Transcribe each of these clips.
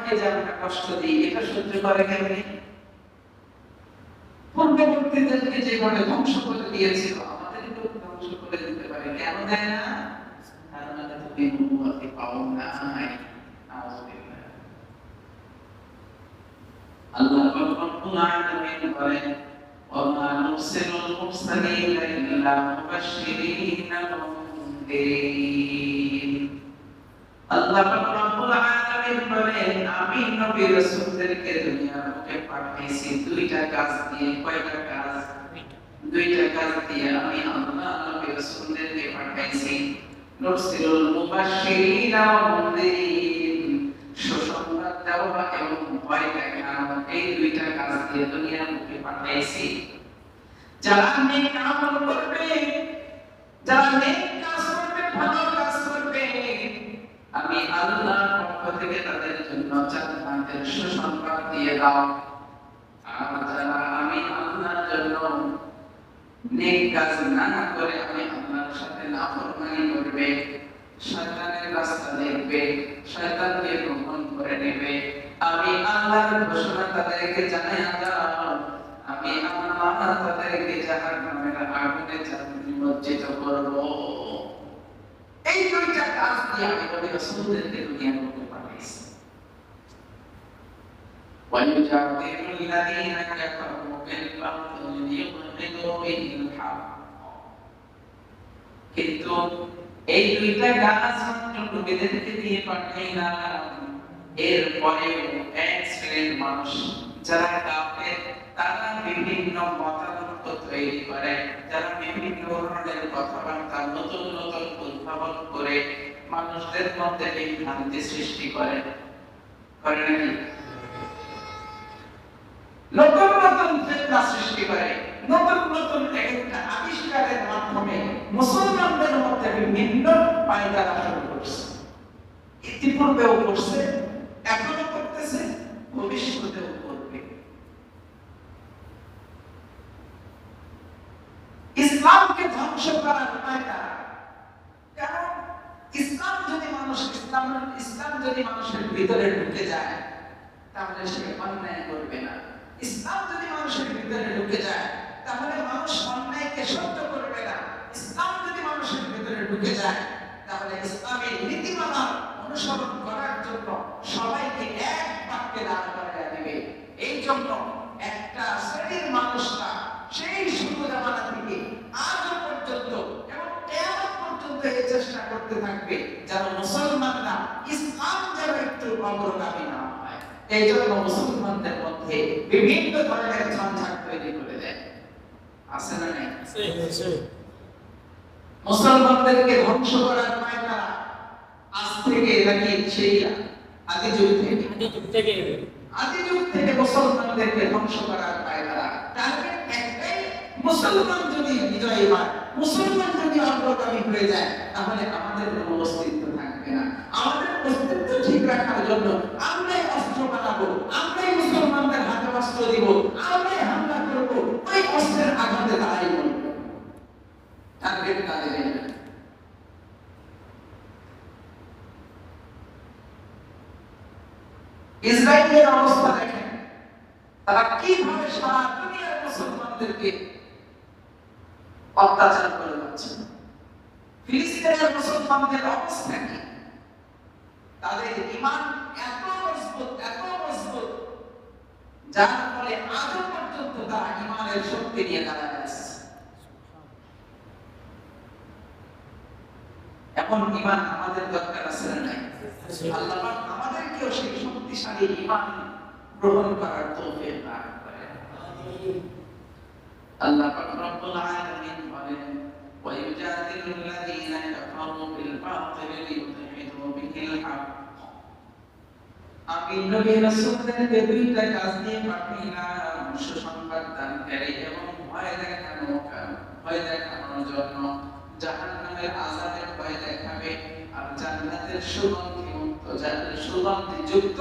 সবাইকে যে আমরা কষ্ট দিই, এটা সহ্য করে কেমনি? পূর্ববর্তীদেরকে যেভাবে ধ্বংস করে দিয়েছিল, আমাদেরকেও ধ্বংস করে দিতে পারে। কেন দেয় না? কারণ তুমি নবুয়ত পাও নাই। নাউযুবিল্লাহ। আল্লাহ রাব্বুল আলামিন বলেন, ওয়া মা নুরসিলুল মুরসালিনা ইল্লা মুবাশশিরিন ওয়া মুনযিরিন। আল্লাহ রাব্বুল আলামিন বলেন, আমি নবী রাসূলদেরকে দুনিয়ার বুকে পাঠিয়েছি দুইটা কাজ দিয়ে। কয়টা কাজ? দুইটা কাজ দিয়ে আমি আল্লাহ নবী রাসূলদেরকে পাঠাইছি। নুরসিলুল মুবাশশিরিনা ওয়া মুনযিরিন, সুসংবাদ দেওয়া এবং ভয় দেখানো, এই দুইটা কাজ দিয়ে দুনিয়ার বুকে পাঠিয়েছি। যারা নেক আমল করবে, যারা নেক কাজ করবে, ভালো কাজ করবে, আমি আল্লাহর পক্ষ থেকে তাদের জন্য জান্নাতের সুসংবাদ দিয়ে দাও। আর যারা আমি আল্লাহর জন্য নেক কাজ না করে আমি আল্লাহর সাথে নাফরমানি করবে, শয়তানের রাস্তা দেখবে, শয়তানকে গ্রহণ করে নেবে, আমি আল্লাহর ঘোষণা তাদেরকে জানাইয়া দাও, আমি আল্লাহ তাদেরকে জাহান্নামের আগুনে নিমজ্জিত করব। এই দুইটা কাজ দিয়ে আমি নবী রাসূলদেরকে দুনিয়ার বুকে পাঠিয়েছি। وَيُجَادِلُ الَّذِينَ كَفَرُوا بِالْبَاطِلِ لِيُدْحِضُوا بِهِ الْحَقَّ। কিন্তু এই দুইটা কাজ মাত্র নবীদেরকে দিয়ে পাঠাইলাম, এরপরেও এক শ্রেণীর মানুষ যারা কাফের, তারা বিভিন্ন মতামত তৈরি করে, যারা বিভিন্ন ধরনের কথাবার্তা নতুন নতুন উদ্ভাবন করে মানুষদের মধ্যে বিভ্রান্তি সৃষ্টি করে নাকি? নতুন নতুন ফিতনা সৃষ্টি করে, নতুন নতুন একটা আবিষ্কারের মাধ্যমে মুসলমানদের মধ্যে বিভিন্ন পায়দারা শুরু করছে। ইতিপূর্বেও করছে, এখনো করতেছে, ভবিষ্যতেও করবে। ইসলামকে ধ্বংস করার পায়দারা। কারণ ইসলাম যদি মানুষের ভিতরে ঢুকে যায়, তাহলে সে অন্যায় করবে না। ইসলাম যদি মানুষের ভিতরে ঢুকে যায়, তাহলে মানুষ অন্যায়কে সহ্য করবে না। ইসলাম যদি মানুষের ভিতরে ঢুকে যায়, তাহলে ইসলামের নীতিমালা অনুসরণ করার জন্য সবাইকে এক বাক্যে দাঁড় করাইয়া দিবে। এই জন্য একটা শ্রেণীর মানুষরা সেই শুরু জামানা থেকে আজও পর্যন্ত এবং কিয়ামত পর্যন্ত এই চেষ্টা করতে থাকবে যেন মুসলমানরা ইসলাম যেন একটু অগ্রগামী না হয়। এই জন্য মুসলমানদের মধ্যে বিভিন্ন ধরনের ঝঞ্ঝাট তৈরি করে দেয়। আছে না নাই? মুসলমানদেরকে ধ্বংস করার পায়তারা আজ থেকে নাকি সেই আদি যুগ থেকে মুসলমানদেরকে ধ্বংস করার পায়তারা। টার্গেট একটাই, মুসলমান যদি বিজয়ী হয়, মুসলমান যদি অগ্রগামী হয়ে যায়, তাহলে আমাদের কোনো অস্তিত্ব থাকবে না। আমাদের অস্তিত্ব ঠিক রাখার জন্য আমরাই অস্ত্র বানাবো, আমরাই মুসলমানদের হাতে অস্ত্র দিব, আমরাই হামলা করবো, ওই অস্ত্রের আঘাতে দাঁড়াই করবো। টার্গেট তাদের। ইসরায়েলের অবস্থা দেখেন, তারা কিভাবে সারা দুনিয়ার মুসলমানদেরকে অত্যাচার করে যাচ্ছে। ফিলিস্তিনের মুসলমানদের অবস্থা কি? তাদের ঈমান এত মজবুত, যার ফলে আজও পর্যন্ত তারা ঈমানের শক্তি নিয়ে দাঁড়ায় আছে। এখন ঈমান আমাদের দরকার আছে না নাই? আল্লাহ পাক আমাদেরকেও সেই শক্তিশালী ঈমান গ্রহণ করার তৌফিক দান করেন। আল্লাহ পাক রব্বুল আলামিন বলেন, ওয়া ইউজাদিলুল্লাযীনা কাফারু বিল বাতিলি লিয়ুদহিদু বিহিল হক। আমি নবী রাসূলদেরকে দুইটা কাজ দিয়ে পাঠাইলাম, সুসংবাদ দানকারী এবং ভয় দেখানোর জন্য। জাহান্নামের আযাবের ভয় দেখাবে আর জান্নাতের সুগন্ধিযুক্ত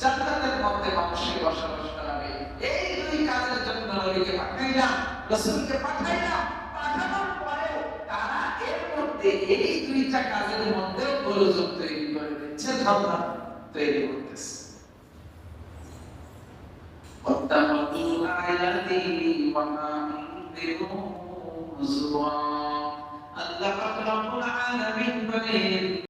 জান্নাতের মধ্যে মানুষকে বসবাস করাবে। এই দুই কাজের জন্য নবীকে পাঠাইলাম, রাসূলকে পাঠাইলাম। পাঠানোর পরেও তারা এর মধ্যে এই দুইটা কাজের মধ্যে গোলযোগ তৈরি করে দিচ্ছে, ঝগড়া তৈরি করতেছে। আয়াতি ওয়া মা উনযিরু হুজুরা। আল্লাহ পাক রব্বুল আলামিন বলেন